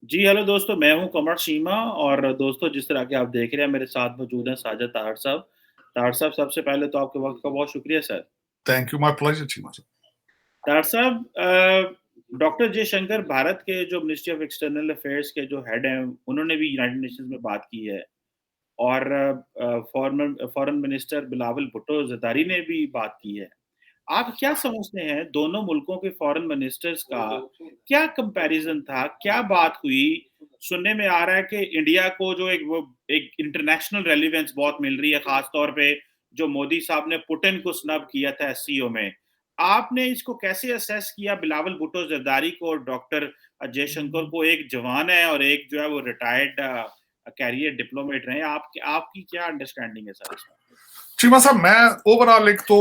जी, hello दोस्तों, मैं हूँ कमर शीमा और दोस्तों जिस तरह के आप देख रहे हैं मेरे साथ मौजूद हैं साजिद ताहर साहब। ताहर साहब सबसे पहले तो आपके वक़्त का बहुत शुक्रिया sir. Thank you. My pleasure, Chima. Tahir साहब डॉक्टर जयशंकर भारत के जो मिनिस्ट्री ऑफ एक्सटर्नल अफेयर्स के जो हेड हैं, उन्होंने भी यूनाइटेड नेशंस में बात की है और फ़ॉरेन मिनिस्टर बिलावल भुट्टो ज़रदारी ने भी बात की है। आप क्या समझते हैं दोनों मुल्कों के फॉरेन मिनिस्टर्स का क्या कंपैरिज़न था? क्या बात हुई? सुनने में आ रहा है कि इंडिया को जो एक इंटरनेशनल रेलेवेंस बहुत मिल रही है, ख़ास तौर पे जो मोदी साहब ने पुतिन को स्नब किया था एससीओ में। आपने इसको कैसे असेस किया बिलावल भुट्टो ज़रदारी को और डॉक्टर जयशंकर को? एक जवान है और एक जो है वो रिटायर्ड कैरियर डिप्लोमेट रहे हैं। आपकी क्या अंडरस्टैंडिंग है सर इसमें? चीमा साहब, मैं ओवरऑल एक तो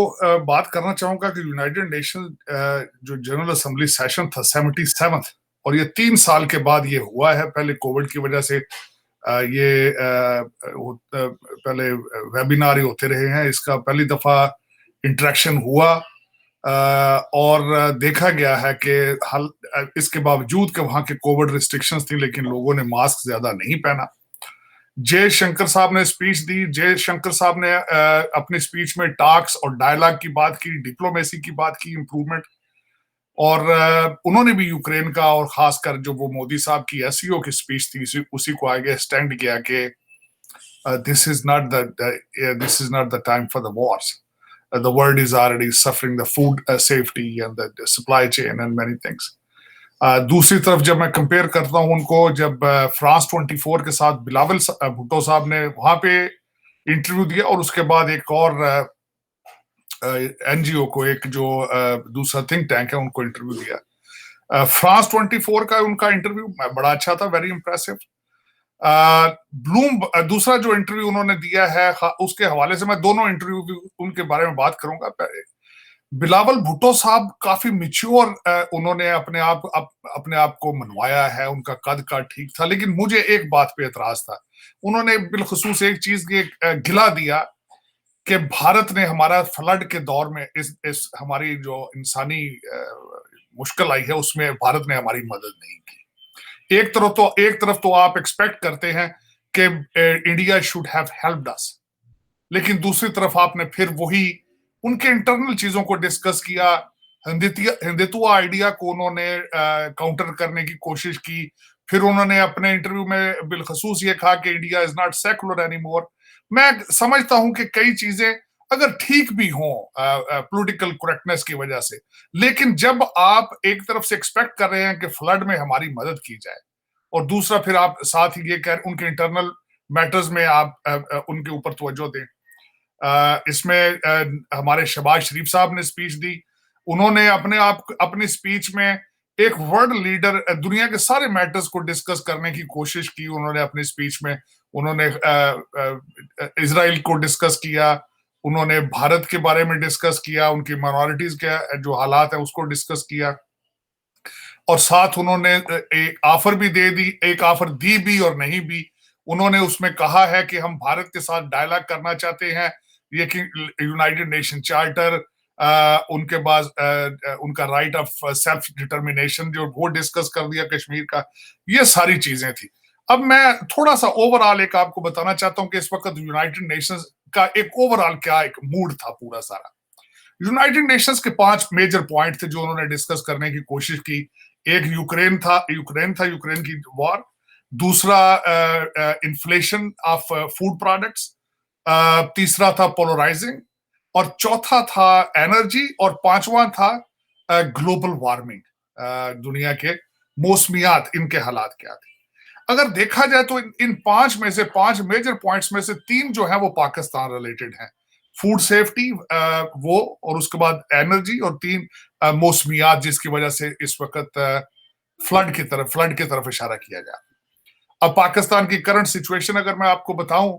बात करना चाहूंगा कि यूनाइटेड नेशन जो जनरल असेंबली सेशन था 77th, और ये 3 साल के बाद ये हुआ है। पहले कोविड की वजह से पहले वेबिनार ही होते रहे हैं। इसका पहली दफा इंटरेक्शन हुआ और देखा गया है कि इसके बावजूद कि वहां के कोविड रिस्ट्रिक्शंस थी, लेकिन लोगों ने मास्क ज्यादा नहीं पहना। जयशंकर साहब ने स्पीच दी। जयशंकर साहब ने अपनी स्पीच में टॉक्स और डायलॉग की बात की, डिप्लोमेसी की बात की, इंप्रूवमेंट। और उन्होंने भी यूक्रेन का और खासकर जो वो मोदी साहब की एससीओ की स्पीच थी उसी को आगे स्टैंड किया कि this is not the time for the Wars. The world is already suffering the food safety and the supply chain and many things. दूसरी तरफ जब मैं कंपेयर करता हूं उनको, जब फ्रांस 24 के साथ बिलावल भुट्टो साहब ने वहां पे इंटरव्यू दिया, और उसके बाद एक और एनजीओ को, एक जो दूसरा थिंक टैंक है, उनको इंटरव्यू दिया। फ्रांस 24 का उनका इंटरव्यू बड़ा अच्छा था, वेरी इंप्रेसिव। दूसरा जो इंटरव्यू उन्होंने दिया है, उसके हवाले से मैं दोनों इंटरव्यू उनके बारे में बात करूंगा। बिलावल भुट्टो साहब काफी मिच्योर, उन्होंने अपने आप को मनवाया है। उनका कद का ठीक था, लेकिन मुझे एक बात पे एतराज था। उन्होंने बिलखसूस एक चीज गिला दिया कि भारत ने हमारा फ्लड के दौर में इस हमारी जो इंसानी मुश्किल आई है उसमें भारत ने हमारी मदद नहीं की। एक तरफ तो आप एक्सपेक्ट करते हैं कि इंडिया शुड हैव हेल्प्ड अस, लेकिन दूसरी तरफ आपने फिर वही उनके इंटरनल चीजों को डिस्कस किया। हिंदुत्व आइडिया को उन्होंने काउंटर करने की कोशिश की। फिर उन्होंने अपने इंटरव्यू में बिलखसूस ये कहा कि India is not secular anymore. मैं समझता हूं कि कई चीजें अगर ठीक भी हों पॉलिटिकल करेक्टनेस की वजह से, लेकिन जब आप एक तरफ से एक्सपेक्ट कर रहे हैं कि फ्लड में हमारी मदद की जाए, और दूसरा फिर आप साथ ही ये कह उनके इंटरनल मैटर्स में आप उनके ऊपर तवज्जो दें। इसमें हमारे शहबाज शरीफ साहब ने स्पीच दी। उन्होंने अपनी स्पीच में एक वर्ल्ड लीडर, दुनिया के सारे मैटर्स को डिस्कस करने की कोशिश की। उन्होंने अपनी स्पीच में उन्होंने इजराइल को डिस्कस किया, उन्होंने भारत के बारे में डिस्कस किया, उनकी माइनॉरिटीज के जो हालात है उसको डिस्कस किया, और साथ उन्होंने एक ऑफर भी दे दी, एक ऑफर दी भी और नहीं भी। उन्होंने उसमें कहा है कि हम भारत के साथ डायलॉग करना चाहते हैं, ये कि यूनाइटेड नेशन चार्टर, उनके बाद उनका राइट ऑफ सेल्फ डिटर्मिनेशन जो वो डिस्कस कर दिया कश्मीर का। ये सारी चीजें थी। अब मैं थोड़ा सा ओवरऑल एक आपको बताना चाहता हूं कि इस वक्त यूनाइटेड नेशंस का एक ओवरऑल क्या एक मूड था पूरा सारा। यूनाइटेड नेशंस के 5 मेजर पॉइंट थे जो उन्होंने डिस्कस करने की कोशिश की। एक यूक्रेन की वॉर। दूसरा इन्फ्लेशन ऑफ फूड प्रोडक्ट्स। तीसरा था पोलराइजिंग। और चौथा था एनर्जी। और पांचवा था ग्लोबल वार्मिंग, दुनिया के मौसमियात, इनके हालात क्या थे। अगर देखा जाए तो इन 5 मेजर पॉइंट्स में से 3 जो है वो पाकिस्तान रिलेटेड हैं। फूड सेफ्टी, वो, और उसके बाद एनर्जी, और 3 मौसमियात, जिसकी वजह से इस वक्त फ्लड की तरफ इशारा किया गया। अब पाकिस्तान की करंट सिचुएशन अगर मैं आपको बताऊं,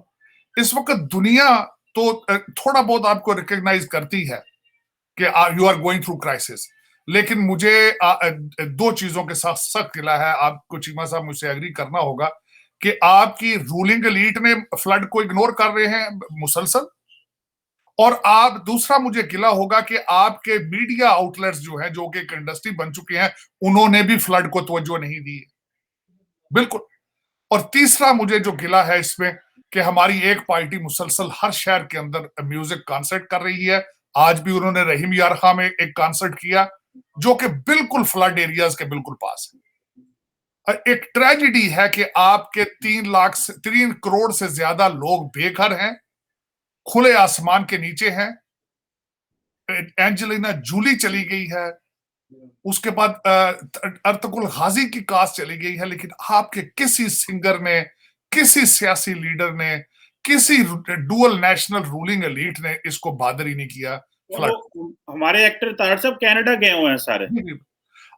इस वक्त दुनिया तो थोड़ा बहुत आपको रिकॉग्नाइज करती है कि you are going through crisis, लेकिन मुझे 2 चीजों के साथ सख्त गिला है। आपको चीमा साहब मुझसे एग्री करना होगा कि आपकी रूलिंग एलीट ने फ्लड को इग्नोर कर रहे हैं मुसलसल, और आप दूसरा मुझे गिला होगा कि आपके मीडिया आउटलेट्स जो है, जो कि एक इंडस्ट्री बन चुके हैं, उन्होंने भी फ्लड को तवज्जो नहीं दी। बिल्कुल। और तीसरा मुझे जो गिला है इसमें कि हमारी एक पार्टी मुसलसल हर शहर के अंदर म्यूजिक कॉन्सर्ट कर रही है। आज भी उन्होंने रहीम यार खां में एक कॉन्सर्ट किया जो कि बिल्कुल फ्लड एरियाज के बिल्कुल पास है। एक ट्रेजेडी है कि आपके 3 करोड़ से ज्यादा लोग बेघर हैं, खुले आसमान के नीचे हैं। एंजेलिना जूली चली गई है, उसके बाद अर्तुगरुल गाजी की कास्ट चली गई है, लेकिन आपके किसी सिंगर ने, किसी सियासी लीडर ने, किसी डुअल नेशनल रूलिंग एलीट ने इसको बहादुर ही नहीं किया। हमारे एक्टर तार साहब कनाडा गए हुए हैं सारे।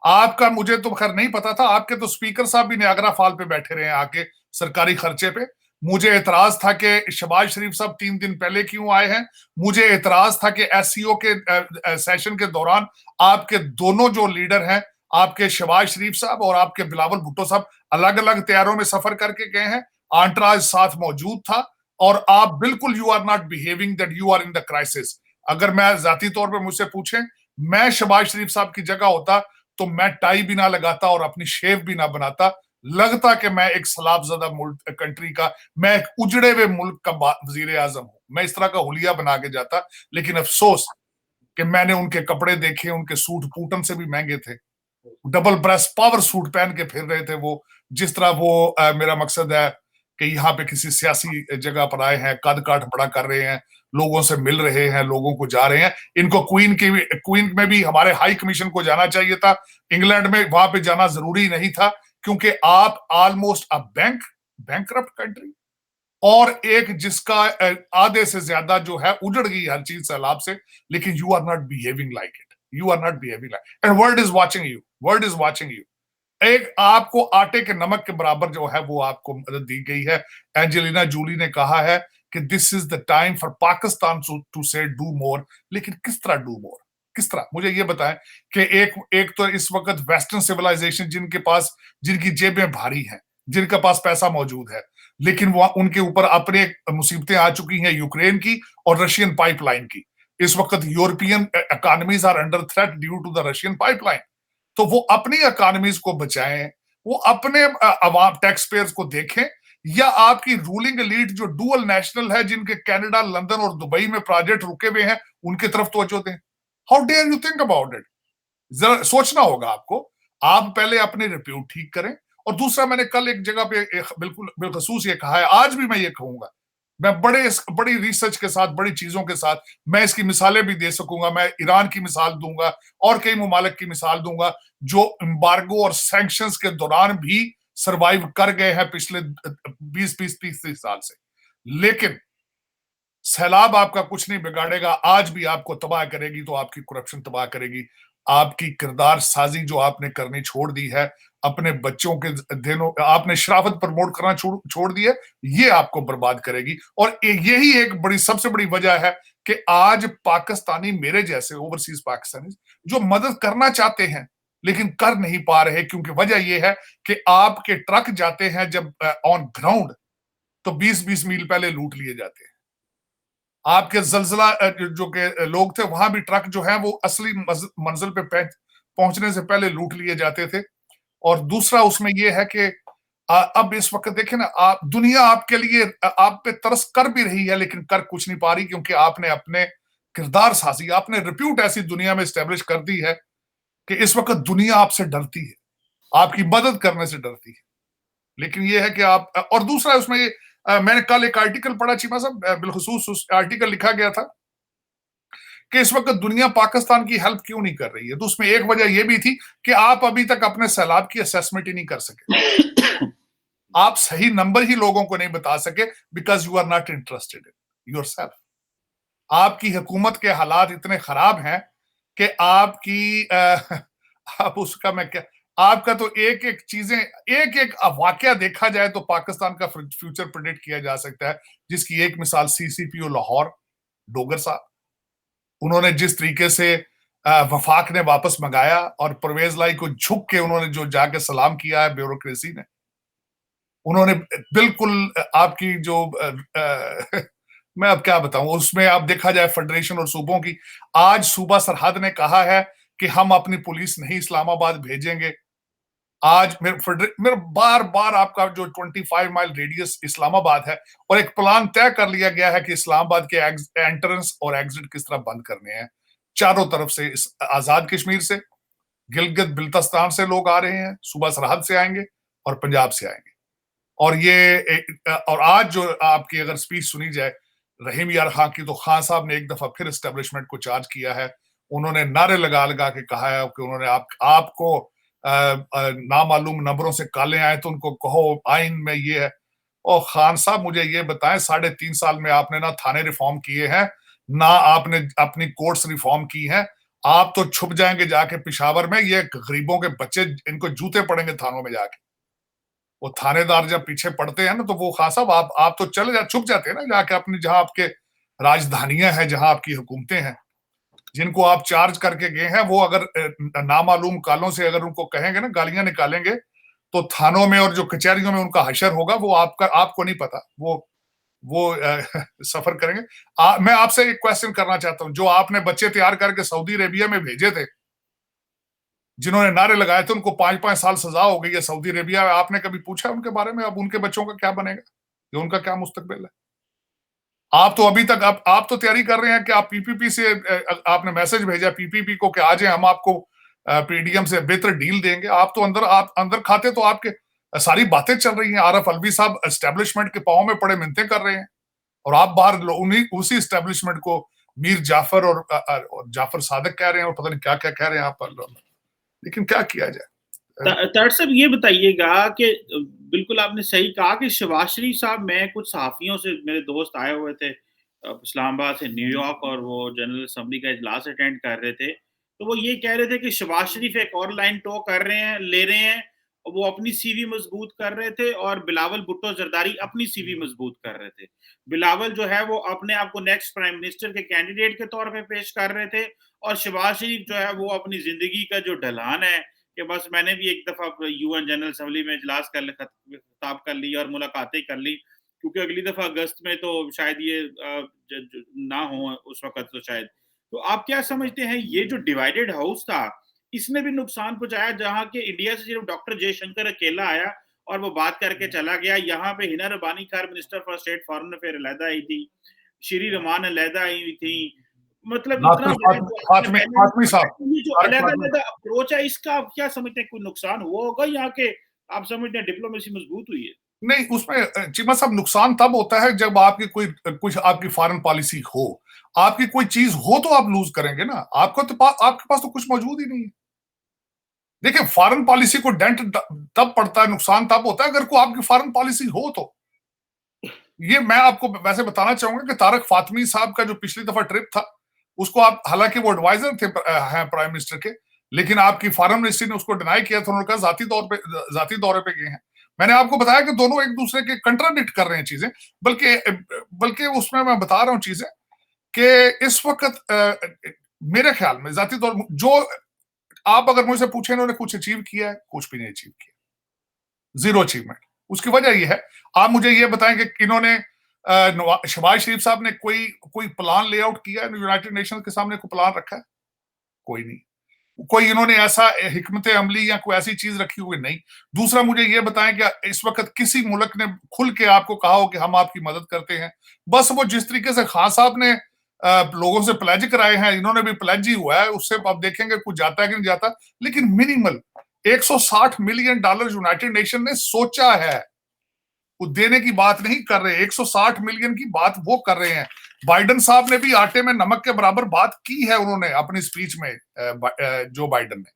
आपका मुझे तो खैर नहीं पता था, आपके तो स्पीकर साहब भी नियाग्रा फॉल पे बैठे रहे हैं आके सरकारी खर्चे पे। मुझे एतराज था कि शहबाज शरीफ साहब 3 दिन पहले क्यों आए हैं। मुझे एतराज था कि एससीओ के सेशन के दौरान आपके दोनों जो लीडर हैं, आपके शहबाज शरीफ साहब और आपके बिलावल भुट्टो साहब अलग अलग तैयारों में सफर करके गए हैं, आंट्राज साथ मौजूद था, और आप बिल्कुल you are not behaving that you are in the crisis. अगर मैं जाती तौर पर मुझसे पूछें, मैं शहबाज शरीफ साहब की जगह होता तो मैं टाई भी ना लगाता और अपनी शेव भी ना बनाता। लगता कि मैं एक सलाबजदा मुल्क कंट्री का, मैं एक उजड़े हुए मुल्क का वजीर आजम हूं। मैं इस तरह का हुलिया बना के जाता, लेकिन अफसोस कि मैंने उनके कपड़े देखे, उनके सूट पूटन से भी महंगे थे। डबल ब्रेस्ट पावर सूट पहन के फिर रहे थे वो, जिस तरह वो मेरा मकसद है कि यहाँ पे किसी सियासी जगह पर आए हैं, कद काठ बड़ा कर रहे हैं, लोगों से मिल रहे हैं, लोगों को जा रहे हैं। इनको क्वीन में भी हमारे हाई कमीशन को जाना चाहिए था, इंग्लैंड में वहां पे जाना जरूरी नहीं था, क्योंकि आप ऑलमोस्ट अ बैंकरप्ट कंट्री, और एक जिसका आधे से ज्यादा जो है उजड़ गई हर चीज सैलाब से, लेकिन you are not behaving like it, you are not behaving like, and world is watching you, world is watching you. एक आपको आटे के नमक के बराबर जो है वो आपको मदद दी गई है। एंजेलिना जूली ने कहा है कि this is the time for Pakistan to say do more, लेकिन किस तरह डू मोर, किस तरह, मुझे ये बताएं कि एक तो इस वक्त वेस्टर्न सिविलाइजेशन जिनके पास, जिनकी जेबें भारी हैं, जिनके पास पैसा मौजूद है, लेकिन वो उनके ऊपर अपने मुसीबतें आ चुकी हैं, यूक्रेन की और रशियन पाइपलाइन की। इस वक्त European economies are under threat due to the Russian pipeline. तो वो अपनी इकोनॉमीज को बचाएं, वो अपने अवाम टैक्स पेयर्स को देखें, या आपकी रूलिंग एलीट जो डुअल नेशनल है, जिनके कनाडा, लंदन और दुबई में प्रोजेक्ट रुके हुए हैं, उनकी तरफ तवज्जो दें। How dare you think about it? जरा सोचना होगा आपको। आप पहले अपने रिप्यूट ठीक करें, और दूसरा, मैंने कल एक जगह पे बिल्कुल बिलखसूस ये कहा है, आज भी मैं ये कहूंगा, मैं बड़ी रिसर्च के साथ, बड़ी चीजों के साथ, मैं इसकी मिसालें भी दे सकूंगा। मैं ईरान की मिसाल दूंगा और कई ममालिक की मिसाल दूंगा जो एम्बार्गो और सैंक्शंस के दौरान भी सरवाइव कर गए हैं पिछले 20-30 साल से। लेकिन सैलाब आपका कुछ नहीं बिगाड़ेगा, आज भी आपको तबाह करेगी तो आपकी करप्शन तबाह करेगी। आपकी किरदार साजी जो आपने करनी छोड़ दी है, अपने बच्चों के दिनों आपने शराफत प्रमोट करना छोड़ दी है, ये आपको बर्बाद करेगी। और यही एक बड़ी, सबसे बड़ी वजह है कि आज पाकिस्तानी, मेरे जैसे ओवरसीज पाकिस्तानी जो मदद करना चाहते हैं लेकिन कर नहीं पा रहे, क्योंकि वजह यह है कि आपके ट्रक जाते हैं जब ऑन ग्राउंड, तो 20-20 मील पहले लूट लिए जाते हैं। आपके जलजला जो के लोग थे, वहां भी ट्रक जो है वो असली मंजिल पे पहुंचने से पहले लूट लिए जाते थे। और दूसरा उसमें यह है कि अब इस वक्त देखें ना, आप दुनिया आपके लिए, आप पे तरस कर भी रही है, लेकिन कर कुछ नहीं पा रही, क्योंकि आपने अपने किरदार साजी, आपने रिप्यूट ऐसी दुनिया में स्टैब्लिश कर दी है कि इस वक्त दुनिया आपसे डरती है, आपकी मदद करने से डरती है। लेकिन यह है कि आप, और दूसरा उसमें ये, मैंने कल एक आर्टिकल पढ़ा चीमा साहब, बिलखसूस उस आर्टिकल लिखा गया था कि इस वक्त दुनिया पाकिस्तान की हेल्प क्यों नहीं कर रही है। तो उसमें एक वजह यह भी थी कि आप अभी तक अपने सैलाब की असेसमेंट ही नहीं कर सके, आप सही नंबर ही लोगों को नहीं बता सके, because you are not interested in yourself. आपकी हुकूमत के हालात इतने खराब हैं कि आपकी आप उसका मैं क्या, आपका तो एक एक चीजें, एक एक वाकया देखा जाए तो पाकिस्तान का फ्यूचर प्रेडिक्ट किया जा सकता है। जिसकी एक मिसाल सीसीपीओ लाहौर डोगर साहब, उन्होंने जिस तरीके से वफाक ने वापस मंगाया और परवेज लाई को झुक के उन्होंने जो जाके सलाम किया है ब्यूरोक्रेसी ने, उन्होंने बिल्कुल आपकी जो मैं अब क्या बताऊं, उसमें आप देखा जाए फेडरेशन और सूबों की, आज सूबा सरहद ने कहा है कि हम अपनी पुलिस नहीं इस्लामाबाद भेजेंगे। आज मेरा बार बार आपका जो 25 माइल रेडियस इस्लामाबाद है, और एक प्लान तय कर लिया गया है कि इस्लामाबाद के एंट्रेंस और एग्जिट किस तरह बंद करने हैं। चारों तरफ से, आजाद कश्मीर से, गिलगित बिल्तिस्तान से लोग आ रहे हैं, सूबा सरहद से आएंगे और पंजाब से आएंगे। और और आज जो आपकी अगर स्पीच सुनी जाए रहीम यार खां की, तो खान साहब ने एक दफा फिर एस्टेब्लिशमेंट को चार्ज किया है। उन्होंने नारे लगा लगा के कहा है कि उन्होंने आपको नामालूम नंबरों से काले आए तो उनको कहो आइन में ये है। और खान साहब मुझे ये बताएं, 3.5 साल में आपने ना थाने रिफॉर्म किए हैं, ना आपने अपनी कोर्ट्स रिफॉर्म की हैं। आप तो छुप जाएंगे जाके पिशावर में, ये गरीबों के बच्चे, इनको जूते पड़ेंगे थानों में जाके। वो थानेदार जब पीछे पड़ते हैं ना, तो वो खान साहब आप तो छुप जाते हैं ना जाके अपनी, जहां आपके राजधानियां हैं, जहां आपकी हुकूमतें हैं, जिनको आप चार्ज करके गए हैं। वो अगर नामालूम कालों से अगर उनको कहेंगे ना, गालियां निकालेंगे, तो थानों में और जो कचहरियों में उनका हशर होगा, वो आपको नहीं पता। वो सफर करेंगे। मैं आपसे एक क्वेश्चन करना चाहता हूं, जो आपने बच्चे तैयार करके सऊदी अरेबिया में भेजे थे, जिन्होंने नारे लगाए थे, उनको 5-5 साल सजा हो गई है सऊदी अरेबिया में, आपने कभी पूछा उनके बारे में अब उनके बच्चों का क्या बनेगा, ये उनका क्या मुस्तकबिल है? आप तो अभी तक आप तो तैयारी कर रहे हैं कि आप पीपीपी से, आपने मैसेज भेजा पीपीपी को कि आ जाए, हम आपको पीडीएम से बेहतर डील देंगे। आप तो अंदर खाते तो आपके सारी बातें चल रही हैं। आरफ अलवी साहब एस्टेब्लिशमेंट के पांव में पड़े मिन्नतें कर रहे हैं, और आप बाहर उन्हीं उसी एस्टेब्लिशमेंट को मीर जाफर और जाफर सादिक कह रहे हैं, और पता नहीं क्या क्या कह रहे हैं आप। लेकिन क्या किया जाए। तारड़ साहब ये बताइएगा कि बिल्कुल आपने सही कहा कि शहबाज शरीफ साहब, मैं कुछ सहाफ़ियों से, मेरे दोस्त आए हुए थे इस्लामाबाद से न्यूयॉर्क, और वो जनरल असेंबली का इजलास अटेंड कर रहे थे। तो वो ये कह रहे थे कि शहबाज शरीफ एक और लाइन टो कर रहे हैं, ले रहे हैं, और वो अपनी सीवी मजबूत कर रहे थे, और बिलावल भुट्टो जरदारी अपनी सीवी मजबूत कर रहे थे। बिलावल जो है वो अपने आप को नेक्स्ट प्राइम मिनिस्टर के कैंडिडेट के तौर पे पेश कर रहे थे, और शहबाज शरीफ जो है वो अपनी जिंदगी का जो ढलान है कि बस मैंने भी एक दफा यूएन जनरल असेंबली में इजलास खिताब कर ली और मुलाकातें कर ली, क्योंकि अगली दफा अगस्त में तो शायद ये ना हो उस वक्त, तो शायद। तो आप क्या समझते हैं, ये जो डिवाइडेड हाउस था, इसने भी नुकसान पहुंचाया, जहां के इंडिया से सिर्फ डॉक्टर जयशंकर अकेला आया और वो बात करके चला गया। यहाँ पे हिना रबानी खार, minister for state foreign affair, अलहदा आई थी, श्री रमान अलहदा आई हुई थी। मतलब इतना बड़ा फातमी साहब, ये जो अलग-अलग अप्रोच है, इसका आप क्या समझते हैं, कोई नुकसान हुआ होगा यहाँ के? आप समझते हैं डिप्लोमेसी मजबूत हुई है? नहीं, उसमें चीमा साहब नुकसान तब होता है जब आपकी कुछ आपकी फॉरेन पॉलिसी हो, आपकी कोई चीज हो तो आप लूज करेंगे ना। आपके पास तो कुछ मौजूद ही नहीं है। देखिए, फॉरेन पॉलिसी को डेंट तब पड़ता है, नुकसान तब होता है अगर कोई आपकी फॉरेन पॉलिसी हो तो। ये मैं आपको वैसे बताना चाहूंगा कि तारक फातमी साहब का जो पिछली दफा ट्रिप था, उसको आप, हालांकि वो एडवाइजर थे हैं प्राइम मिनिस्टर के, लेकिन आपकी फॉरेन मिनिस्ट्री ने उसको डिनाई किया था। उन्होंने कहा जाती दौरे पे गए हैं। मैंने आपको बताया कि दोनों एक दूसरे के कंट्राडिक्ट कर रहे हैं चीजें, बल्कि उसमें मैं बता रहा हूं चीजें कि इस वक्त मेरे ख्याल में जाती तौर, जो आप अगर मुझसे पूछे इन्होंने कुछ अचीव किया है, कुछ भी नहीं अचीव किया, जीरो अचीवमेंट। उसकी वजह यह है, आप मुझे ये बताएं कि इन्होंने शहबाज शरीफ साहब ने कोई प्लान लेआउट किया है, यूनाइटेड नेशन के सामने कोई प्लान रखा है? कोई नहीं। कोई इन्होंने ऐसा हिकमत अमली या कोई ऐसी चीज रखी हुई नहीं। दूसरा, मुझे ये बताएं कि इस वक्त किसी मुल्क ने खुल के आपको कहा हो कि हम आपकी मदद करते हैं? बस वो जिस तरीके से खान साहब ने लोगों से प्लेज कराए हैं, इन्होंने भी प्लेज ही हुआ है, उससे आप देखेंगे कुछ जाता है कि नहीं जाता। लेकिन मिनिमल $160 मिलियन यूनाइटेड नेशन ने सोचा है, वो देने की बात नहीं कर रहे। 160 मिलियन की बात वो कर रहे हैं। बाइडन साहब ने भी आटे में नमक के बराबर बात की है उन्होंने अपनी स्पीच में, जो बाइडन ने।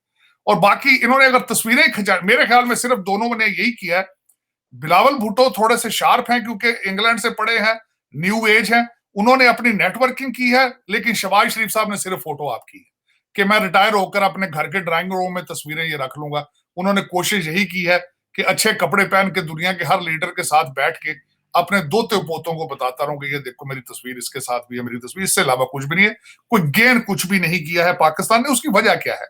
और बाकी इन्होंने अगर तस्वीरें खिंचा, मेरे ख्याल में सिर्फ दोनों ने यही किया है। बिलावल भुट्टो थोड़े से शार्प हैं क्योंकि इंग्लैंड से पढ़े हैं, न्यू एज हैं, उन्होंने अपनी नेटवर्किंग की है। लेकिन शहबाज शरीफ साहब ने सिर्फ फोटो आप की है कि मैं रिटायर होकर अपने घर के ड्राइंग रूम में तस्वीरें ये रख लूंगा। उन्होंने कोशिश यही की है कि अच्छे कपड़े पहन के दुनिया के हर लीडर के साथ बैठ के अपने दोते पोतों को बताता रहूं कि ये देखो मेरी तस्वीर, इसके साथ भी है मेरी तस्वीर। इससे अलावा कुछ भी नहीं है, कोई गेन कुछ भी नहीं किया है पाकिस्तान ने। उसकी वजह क्या है?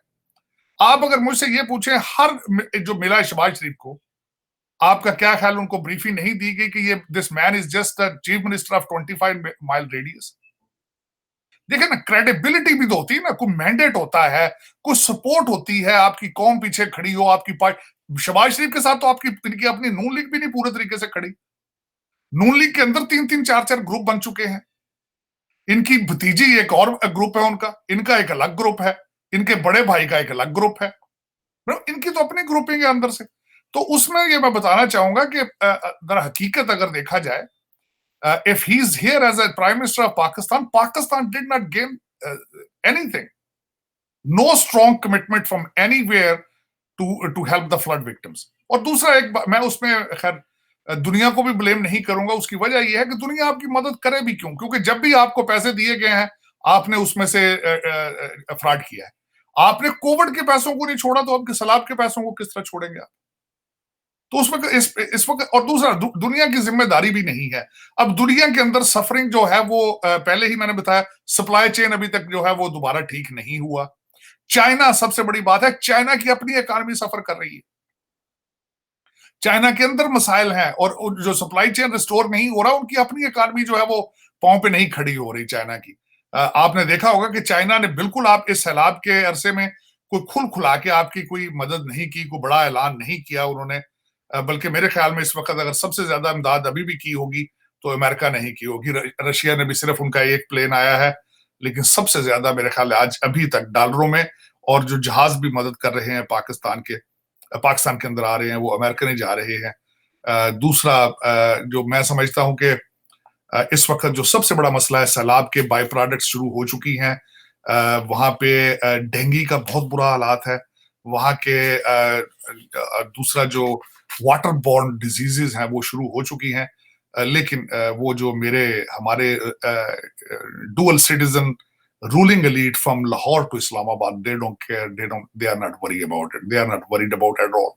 आप अगर मुझसे ये पूछें, हर जो मिला है शहबाज शरीफ को, आपका क्या ख्याल, उनको ब्रीफिंग नहीं दी गई कि ये this man is just the chief minister of 25 mile radius? देखिए ना, क्रेडिबिलिटी भी तो होती है ना, कोई मैंडेट होता है, कुछ सपोर्ट होती है, आपकी कौम पीछे खड़ी हो, आपकी पार्टी। शहबाज शरीफ के साथ तो आपकी इनकी अपनी नून लीग भी नहीं पूरे तरीके से खड़ी। नून लीग के अंदर 3-3 4-4 ग्रुप बन चुके हैं। इनकी भतीजी एक और ग्रुप है उनका, इनका एक अलग ग्रुप है, इनके बड़े भाई का एक अलग ग्रुप है, इनकी तो अपनी ग्रुपिंग है अंदर से। तो उसमें ये मैं बताना चाहूंगा कि दर हकीकत अगर देखा जाए, if he's here as a prime minister of Pakistan, Pakistan did not gain anything. No strong commitment from anywhere to help the flood victims. और दूसरा एक मैं उसमें खैर दुनिया को भी ब्लेम नहीं करूंगा, उसकी वजह यह है कि दुनिया आपकी मदद करे भी क्यों, क्योंकि जब भी आपको पैसे दिए गए हैं आपने उसमें से फ्रॉड किया है। आपने कोविड के पैसों को नहीं छोड़ा तो आपके सलाब के पैसों को किस तरह छोड़ेंगे आप? तो उस वक्त इस वक्त और दूसरा दुनिया की जिम्मेदारी भी नहीं है। अब दुनिया के अंदर सफरिंग जो है वो पहले ही मैंने बताया, सप्लाई चेन अभी तक जो है वो दोबारा ठीक नहीं हुआ। चाइना सबसे बड़ी बात है, चाइना की अपनी इकॉनमी सफर कर रही है, चाइना के अंदर मसाइल हैं और जो सप्लाई चेन रिस्टोर नहीं हो रहा, उनकी अपनी इकॉनमी जो है वो पांव पे नहीं खड़ी हो रही चाइना की। आपने देखा होगा कि चाइना ने बिल्कुल आप इस सैलाब के अरसे में कोई खुल खुला के आपकी कोई मदद नहीं की, कोई बड़ा ऐलान नहीं किया उन्होंने, बल्कि मेरे ख्याल में इस वक्त अगर सबसे ज्यादा इमदाद अभी भी की होगी तो अमेरिका नहीं की होगी। रशिया ने भी सिर्फ उनका एक प्लेन आया है, लेकिन सबसे ज्यादा मेरे ख्याल आज अभी तक डॉलरों में, और जो जहाज भी मदद कर रहे हैं पाकिस्तान के अंदर आ रहे हैं वो अमेरिका नहीं जा रहे हैं। दूसरा जो मैं समझता हूं कि इस वक्त जो सबसे बड़ा मसला है, सैलाब के बाई प्रोडक्ट्स शुरू हो चुकी हैं। वहां पे डेंगू का बहुत बुरा हालात है वहां के। दूसरा जो वाटर बॉर्न डिजीजेस हैं वो शुरू हो चुकी हैं, लेकिन वो जो हमारे dual citizen ruling elite from Lahore to Islamabad, they don't care, they are not worried about it, they are not worried about it at all.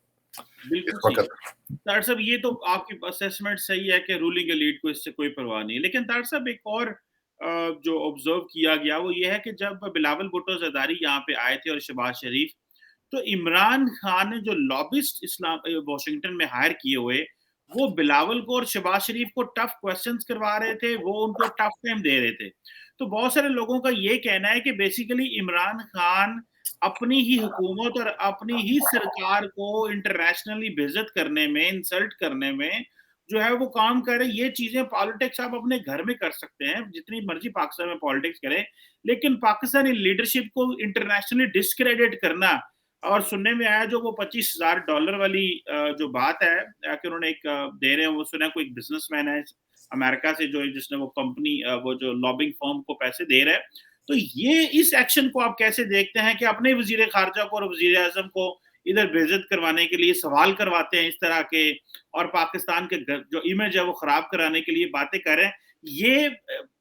बिल्कुल तार साहब, ये तो आपकी असेसमेंट सही है कि रूलिंग एलीट को इससे कोई परवाह नहीं, लेकिन तार साहब एक और जो ऑब्जर्व किया गया वो ये है कि जब बिलावल भुट्टो ज़रदारी यहाँ पे आए थे और शहबाज शरीफ, तो इमरान खान ने जो लॉबिस्ट वाशिंगटन में हायर किए हुए, वो बिलावल को और शहबाज शरीफ को टफ क्वेश्चंस करवा रहे थे, वो उनको टफ टाइम दे रहे थे। तो बहुत सारे लोगों का ये कहना है कि बेसिकली इमरान खान अपनी ही हुकूमत और अपनी ही सरकार को इंटरनेशनली बेइज्जत करने में, इंसल्ट करने में जो है वो काम कर रहे हैं। ये चीजें पॉलिटिक्स आप अपने घर में कर सकते हैं, जितनी मर्जी पाकिस्तान में पॉलिटिक्स करें, लेकिन पाकिस्तानी लीडरशिप को इंटरनेशनली डिस्क्रेडिट करना। और सुनने में आया जो वो $25,000 वाली जो बात है कि उन्होंने एक दे रहे हैं, वो सुना कोई बिजनेसमैन है अमेरिका से जो जिसने वो कंपनी वो जो लॉबिंग फर्म को पैसे दे रहा है। तो ये इस एक्शन को आप कैसे देखते हैं कि अपने वजीर खारजा को और वजीर आजम को इधर बेइज्जत करवाने के लिए सवाल करवाते हैं इस तरह के, और पाकिस्तान के जो इमेज है वो खराब कराने के लिए बातें कर रहे हैं। ये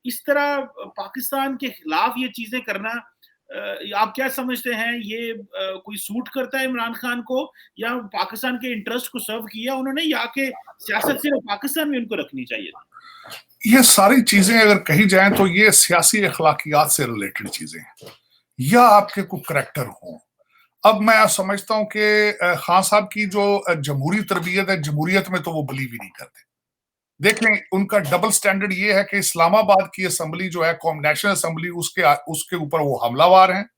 इस तरह पाकिस्तान के खिलाफ ये चीजें करना, आप क्या समझते हैं, ये कोई सूट करता है इमरान खान को, या पाकिस्तान के इंटरेस्ट को सर्व किया उन्होंने, या कि सियासत सिर्फ पाकिस्तान में उनको रखनी चाहिए? ये सारी चीजें अगर कही जाएं तो ये सियासी अखलाकियात से रिलेटेड चीजें हैं, या आपके कोई करैक्टर हो। अब मैं समझता हूं कि खान साहब की जो जमहूरी तरबियत है, जमहूरियत में तो वो बिलीव ही नहीं करते। देखें, उनका डबल स्टैंडर्ड ये है कि इस्लामाबाद की असेंबली जो है, कौम नेशनल असेंबली, उसके ऊपर वो हमलावर हैं,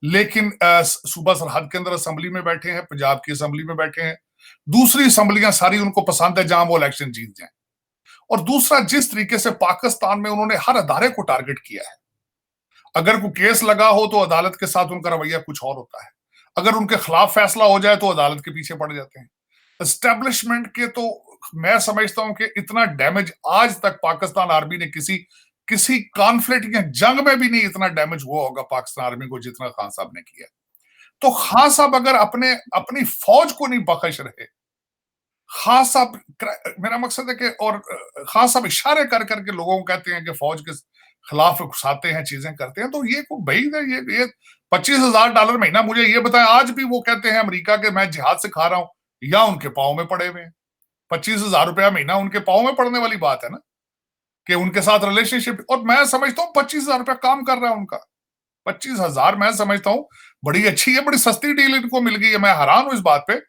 लेकिन सूबा सरहद के अंदर असेंबली में बैठे हैं, पंजाब की असेंबली में बैठे हैं। दूसरी असेंबलियां सारी उनको पसंद है जहां वो इलेक्शन जीत जाए। और दूसरा, जिस तरीके से पाकिस्तान में उन्होंने हर अदारे को टारगेट किया है, अगर कोई केस लगा हो तो अदालत के साथ उनका रवैया कुछ और होता है, अगर उनके खिलाफ फैसला हो जाए तो अदालत के पीछे पड़ जाते हैं। एस्टेब्लिशमेंट के तो मैं समझता हूं कि इतना डैमेज आज तक पाकिस्तान आर्मी ने किसी कॉन्फ्लिक्ट या जंग में भी नहीं इतना डैमेज हुआ होगा पाकिस्तान आर्मी को जितना खान साहब ने किया। तो खान साहब अगर अपनी फौज को नहीं बख्श रहे, खान साहब, मेरा मकसद है कि, और खान साहब इशारे कर करके लोगों को कहते हैं कि फौज के खिलाफ घुसाते हैं, चीजें करते हैं, तो ये कोई भाई ये $25,000 महीना, मुझे ये बताएं आज भी वो कहते हैं अमेरिका के मैं जिहाद से खा रहा हूं, या उनके पाँव में पड़े हुए हैं? $25,000 महीना उनके पाँव में पड़ने वाली बात है ना, कि उनके साथ रिलेशनशिप। और मैं समझता हूँ $25,000 काम कर रहा है उनका। 25,000 मैं समझता हूँ बड़ी अच्छी है, बड़ी सस्ती डील इनको मिल गई है। मैं हैरान हूं इस बात पे।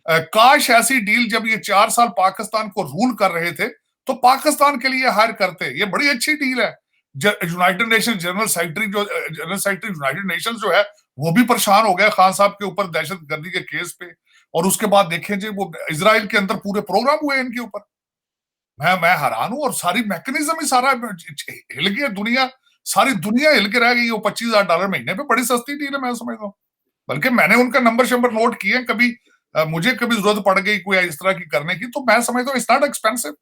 काश ऐसी डील जब ये 4 साल पाकिस्तान को रूल कर रहे थे तो पाकिस्तान के लिए हायर करते। ये बड़ी अच्छी डील है। United nation general secretary United Nations जो है वो भी परेशान हो गया खान साहब के ऊपर दहशतगर्दी के केस पे। और उसके बाद देखें जी वो इजराइल के अंदर पूरे प्रोग्राम हुए इनके ऊपर। मैं हैरान हूं, और सारी मैकेनिज्म ही सारा हिल गया, दुनिया सारी दुनिया हिल के रह गई। वो $25,000 महीने पे बड़ी सस्ती डील है मैं समझता हूँ। बल्कि मैंने उनका नंबर शंबर नोट किए कभी, मुझे कभी जरूरत पड़ गई कोई इस तरह की करने की, तो मैं समझता हूँ it's not expensive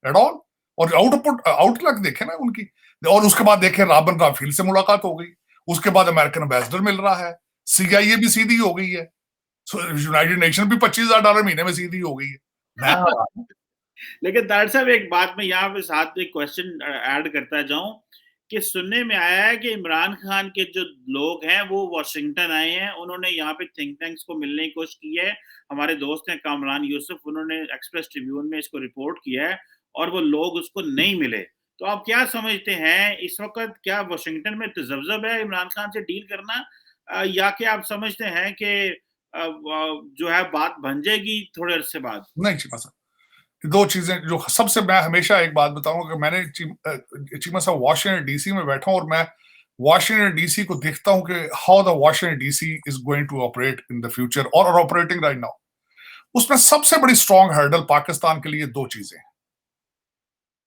at all. और आउटलुक देखे ना उनकी, और उसके बाद देखे राबन राफेल से मुलाकात हो गई, उसके बाद अमेरिकन एम्बेसडर मिल रहा है, CIA भी सीधी हो गई है, यूनाइटेड नेशन भी $25,000 महीने में सीधी हो गई है। मैं लेकिन तार साहब एक बात मैं यहाँ पे साथ में क्वेश्चन ऐड करता जाऊं कि सुनने में आया है कि इमरान खान के जो लोग हैं वो वॉशिंगटन आए हैं, उन्होंने यहाँ पे थिंक टैंक्स को मिलने की कोशिश की है। हमारे दोस्त हैं कामरान यूसुफ, उन्होंने एक्सप्रेस ट्रिब्यून में इसको रिपोर्ट किया है और वो लोग उसको नहीं मिले। तो आप क्या समझते हैं इस वक्त, क्या वॉशिंगटन में तजब्जब है इमरान खान से डील करना, या कि आप समझते हैं कि जो है बात बन जाएगी थोड़े अरसे बाद? नहीं चिमा, दो चीजें जो सबसे, मैं हमेशा एक बात बताऊंगा कि मैंने चीमा साहब वॉशिंगटन DC में बैठा हूं और मैं वॉशिंगटन DC को देखता हूं कि how the Washington DC is going to operate in the future और ऑपरेटिंग राइट नाउ। उसमें सबसे बड़ी स्ट्रॉन्ग हर्डल पाकिस्तान के लिए दो चीजें हैं।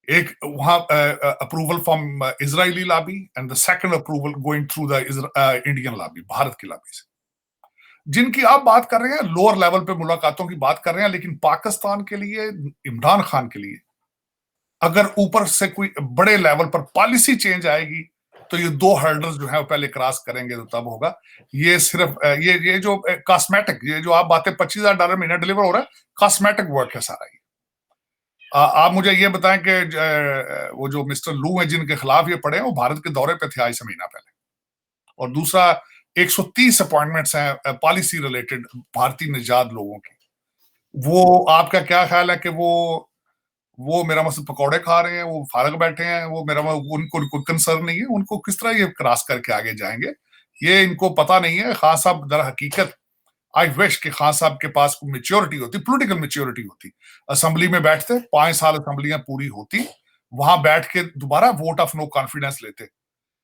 एक वहां approval from Israeli lobby and the second approval going through the Indian lobby, Bharat की लॉबी से, जिनकी आप बात कर रहे हैं लोअर लेवल पे मुलाकातों की बात कर रहे हैं। लेकिन पाकिस्तान के लिए, इमरान खान के लिए, अगर ऊपर से कोई बड़े लेवल पर पॉलिसी चेंज आएगी तो ये दो हर्डल्स जो है वो पहले क्रॉस करेंगे तो तब होगा। ये सिर्फ ये जो कॉस्मेटिक, ये जो आप बातें $25,000 महीना डिलीवर हो रहा है, कॉस्मेटिक वर्क है सारा ये। आप मुझे ये बताएं कि वो जो मिस्टर लू है जिनके खिलाफ ये पड़े हैं, वो भारत के दौरे पे थे आज से महीना पहले। और दूसरा 130 अपॉइंटमेंट्स हैं पॉलिसी रिलेटेड भारतीय निजात लोगों की। वो आपका क्या ख्याल है कि वो मेरा मतलब पकौड़े खा रहे हैं, वो फारग बैठे हैं, वो मेरा उनको कोई कंसर्न नहीं है, उनको किस तरह ये क्रॉस करके आगे जाएंगे ये इनको पता नहीं है। खान साहब दर हकीकत, आई विश कि खान साहब के पास मेच्योरिटी होती, पॉलिटिकल मेच्योरिटी होती, असेंबली में बैठते, 5 साल असेंबलियां पूरी होती, वहां बैठ के दोबारा वोट ऑफ नो कॉन्फिडेंस लेते।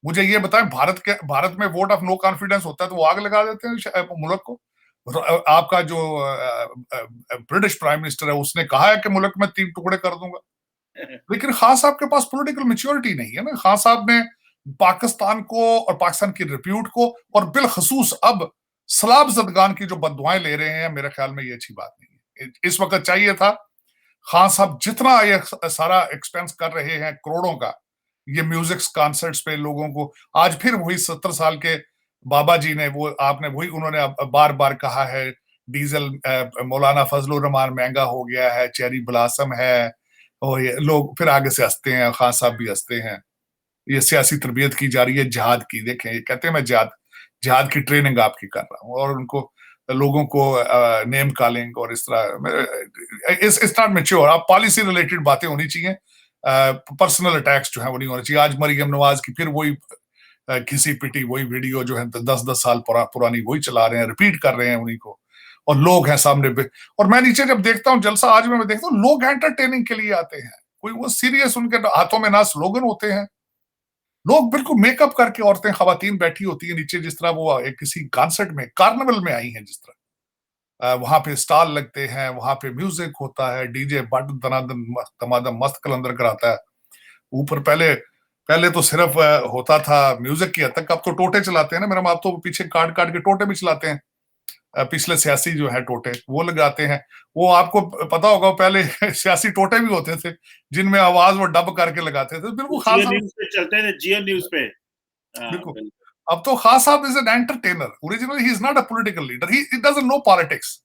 मुझे ये बताएं, भारत में वोट ऑफ नो कॉन्फिडेंस होता है तो वो आग लगा देते हैं मुल्क को। आपका जो ब्रिटिश प्राइम मिनिस्टर है उसने कहा है कि मुल्क में 3 टुकड़े कर दूंगा। लेकिन खान साहब के पास पॉलिटिकल मेच्योरिटी नहीं है ना। खान साहब ने पाकिस्तान को और पाकिस्तान की रिप्यूट को, और बिलखसूस अब सलाब जदगान की जो बददुआएं ले रहे हैं, मेरे ख्याल में ये अच्छी बात नहीं है। इस वक्त चाहिए था खान साहब जितना ये सारा एक्सपेंस कर रहे हैं करोड़ों का, ये म्यूजिक कॉन्सर्ट्स पे लोगों को, आज फिर वही 70 साल के बाबा जी ने वो आपने वही उन्होंने बार बार कहा है, डीजल मौलाना फजलुर रहमान महंगा हो गया है, चेरी ब्लासम है, और ये लोग फिर आगे से हंसते हैं, खान साहब भी हंसते हैं। ये सियासी तरबियत की जा रही है जिहाद की, देखें ये कहते हैं मैं जिहाद की ट्रेनिंग आपकी कर रहा हूँ, और उनको लोगों को नेम कॉलिंग और इस तरह इस नॉट मैच्योर। आप पॉलिसी रिलेटेड बातें होनी चाहिए, पर्सनल अटैक्स जो है वो नहीं होना चाहिए। आज मरियम नवाज की फिर वही घिसी पिटी वही वीडियो जो है 10-10 साल पुरानी वही चला रहे हैं, रिपीट कर रहे हैं उन्हीं को, और लोग हैं सामने पे। और मैं नीचे जब देखता हूँ जलसा आज में, मैं देखता हूँ लोग एंटरटेनिंग के लिए आते हैं, कोई वो सीरियस, उनके हाथों में ना स्लोगन होते हैं, लोग बिल्कुल मेकअप करके, औरतें खवातीन बैठी होती है नीचे, जिस तरह वो किसी कॉन्सर्ट में कार्निवल में आई हैं, जिस तरह वहां पे स्टॉल लगते हैं, वहां पे म्यूजिक होता है, डीजे बट दनादन तमादम मस्त कलंदर कराता है ऊपर। पहले पहले तो सिर्फ होता था म्यूजिक की हद तक, अब तो टोटे चलाते हैं ना मेरा, आप तो पीछे काट काट के टोटे भी चलाते हैं, पिछले सियासी जो है टोटे वो लगाते हैं। वो आपको पता होगा पहले सियासी टोटे भी होते थे जिनमें आवाज वो डब करके लगाते थे, बिल्कुल खास न्यूज पे चलते थे, जियो न्यूज पे। बिल्कुल। अब तो खान साहब is an entertainer, originally he is not a political leader, he doesn't know politics.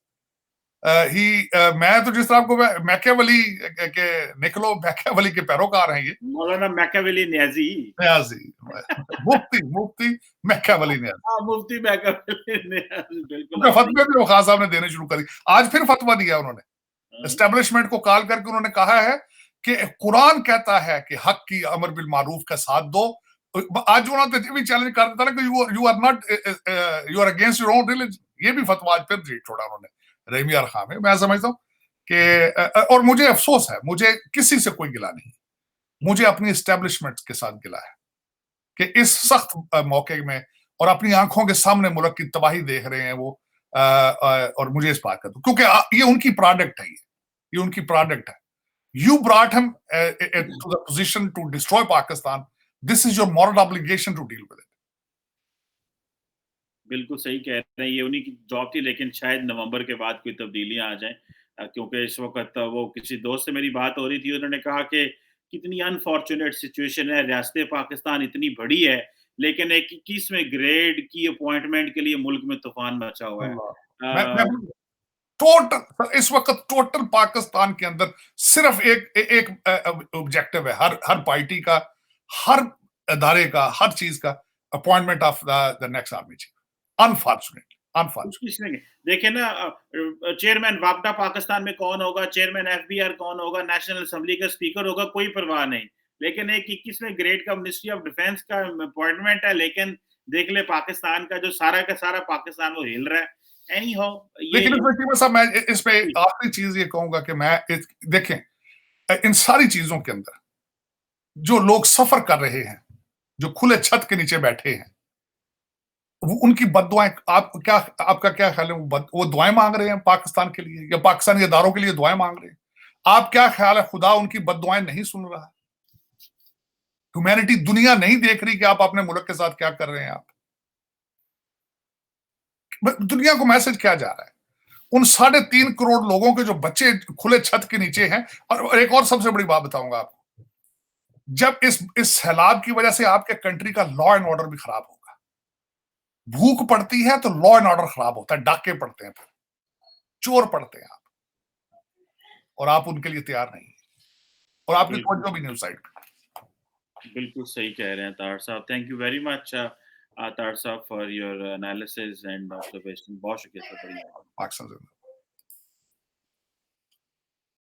मैं तो जिस तरह आपको मैकियावेली के निकलो मैकियावेली के पैरोकार हैं ये, मौलाना मैकियावेली न्याजी। मुफ्ती मुफ्ती मैकियावेली न्याजी। मुफ्ती मैकियावेली न्याजी, बिल्कुल। फतवे भी वो खान साहब ने देने शुरू करी। आज फिर फतवा दिया उन्होंने, एस्टेब्लिशमेंट को कॉल करके उन्होंने कहा है कि कुरान कहता है कि हक की अमर बिल मारूफ का साथ दो। आज उन्होंने भी चैलेंज कर देता ना कि you are not, you are against your own religion. ये भी फतवा आज फिर छोड़ा उन्होंने रहीम यार खान में। मैं समझता हूँ कि, और मुझे अफसोस है, मुझे किसी से कोई गिला नहीं, मुझे अपनी एस्टेब्लिशमेंट के साथ गिला है कि इस सख्त मौके में और अपनी आंखों के सामने मुल्क की तबाही देख रहे हैं वो, और मुझे इस बात का दो, क्योंकि ये उनकी प्रोडक्ट है, ये उनकी प्रोडक्ट है। You brought him to the position to destroy Pakistan. This is your moral obligation to deal with it. बिल्कुल सही कह रहे हैं, ये उन्हीं की जॉब थी, लेकिन शायद नवंबर के बाद कोई तब्दीलियाँ आ जाएँ, क्योंकि इस वक़्त वो किसी दोस्त से मेरी बात हो रही थी, उन्होंने कहा कि कितनी अनफॉर्च्यूनेट सिचुएशन है, रियासत पाकिस्तान इतनी बड़ी है, लेकिन एक 21वें ग्रेड की अपॉइंटमेंट के लिए मुल्क में तूफ़ान मचा हुआ है। मैं टोटल इस वक्त टोटल पाकिस्तान के अंदर सिर्फ एक ऑब्जेक्टिव है, हर पार्टी का, हर अदारे का, हर चीज का, appointment of the next army chief. Unfortunately देखिए ना, चेयरमैन वापडा पाकिस्तान में कौन होगा, चेयरमैन एफबीआर कौन होगा, नेशनल असेंबली का स्पीकर होगा, कोई परवाह नहीं। लेकिन एक 21वें ग्रेड का मिनिस्ट्री ऑफ डिफेंस का अपॉइंटमेंट है, लेकिन देख ले पाकिस्तान का जो सारा का सारा पाकिस्तान वो हिल रहा है। एनी हाउ, लेकिन मैं इस पे आखिरी चीज ये कहूंगा कि देखें, इन सारी चीजों के अंदर जो लोग सफर कर रहे हैं, जो खुले छत के नीचे बैठे हैं, उनकी बद्दुआएं, आपका क्या ख्याल है? वो दुआएं मांग रहे हैं पाकिस्तान के लिए, या पाकिस्तानी इदारों के लिए दुआएं मांग रहे हैं? आप क्या ख्याल है, खुदा उनकी बद्दुआएं नहीं सुन रहा? ह्यूमैनिटी, दुनिया नहीं देख रही कि आप अपने मुल्क के साथ क्या कर रहे हैं? आप दुनिया को मैसेज क्या जा रहा है? उन 3.5 करोड़ लोगों के जो बच्चे खुले छत के नीचे हैं। और एक और सबसे बड़ी बात बताऊंगा आपको, जब इस सैलाब की वजह से आपके कंट्री का लॉ एंड ऑर्डर भी खराब होगा। भूख पड़ती है तो लॉ एंड ऑर्डर खराब होता है, डाके पड़ते हैं, चोर पड़ते हैं आप, और आप उनके लिए तैयार नहीं है, और आपकी तवज्जो भी नहीं उस साइड पे। बिल्कुल सही कह रहे हैं तार साहब। थैंक यू वेरी मच तार साहब for your analysis and observation. बहुत शुक्रिया सर।